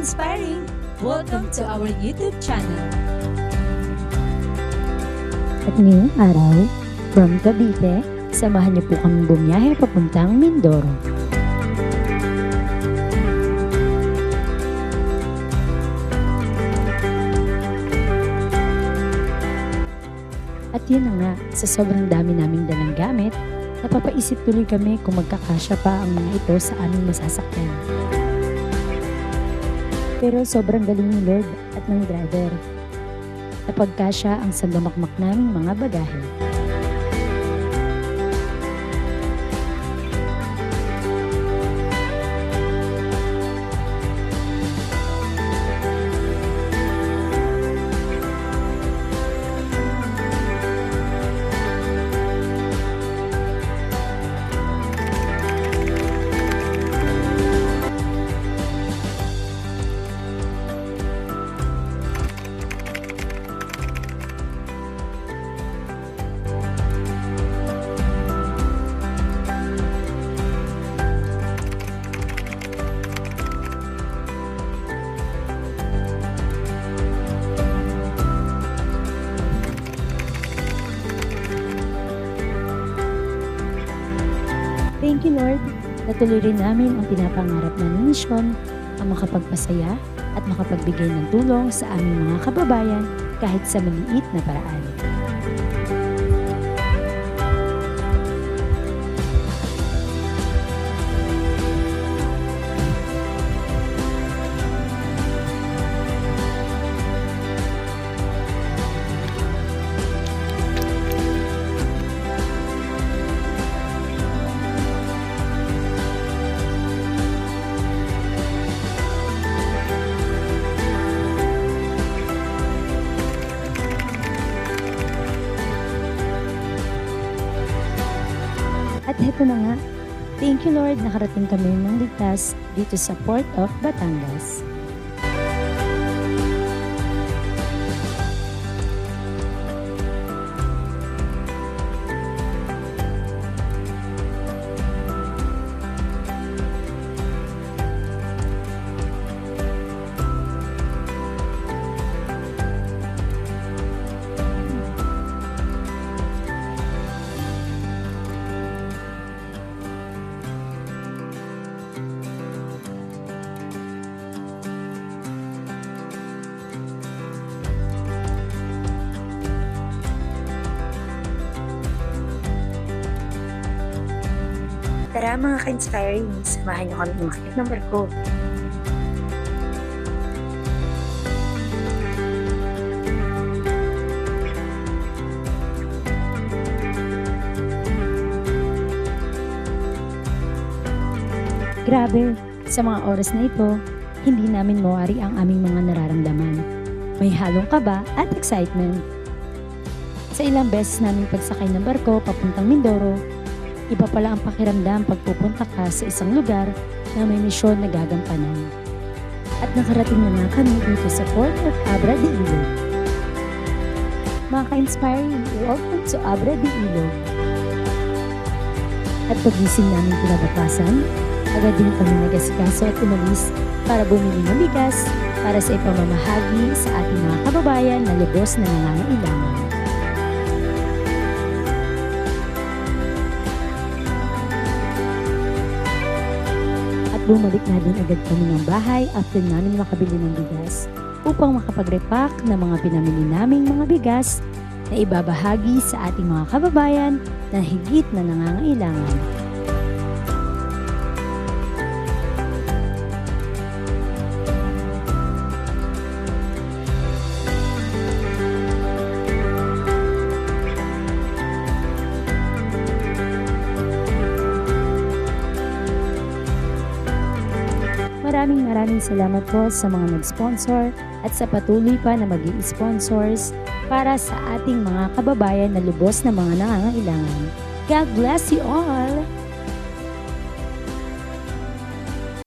inspiring! Welcome to our YouTube channel. At ngayong araw, from Cavite, samahan niyo po kami bumiyahe papuntang Mindoro. At yun na nga, sa sobrang dami naming dalang gamit, napapaisip tuloy kami kung magkakasya pa ang mga ito sa aming masasakyan. Pero sobrang galing ni Lord at ng driver. Napagkasya ang sandamakmak naming mga bagahe. Thank you, Lord. Natuloy rin namin ang pinapangarap namin misyon, ang makapagpasaya at makapagbigay ng tulong sa aming mga kababayan kahit sa maliit na paraan. At heto na nga, thank you Lord, nakarating kami ng ligtas dito sa Port of Batangas. Tara mga ka-inspiring, samahan niyo kami umakit ng barko. Grabe, sa mga oras na ito, hindi namin mawari ang aming mga nararamdaman. May halong kaba at excitement. Sa ilang beses naming pagsakay ng barko papuntang Mindoro, iba pala ang pakiramdam pag pupunta ka sa isang lugar na may misyon na gagampanan. At nakarating na nga kami dito sa Port of Abra de Ilog. Mga ka-inspiring, welcome to Abra de Ilog. At pagising namin kinabukasan, agad din kami nagasikaso at umalis para bumili ng bigas para sa ipamamahagi sa ating mga kababayan na lubos na nangangailangan. Bumalik na din agad kami ng bahay after namin makabili ng bigas upang makapag-repack ng mga pinamili naming mga bigas na ibabahagi sa ating mga kababayan na higit na nangangailangan. Maraming salamat po sa mga nag-sponsor at sa patuloy pa na maging sponsors para sa ating mga kababayan na lubos na mga nangangailangan. God bless you all!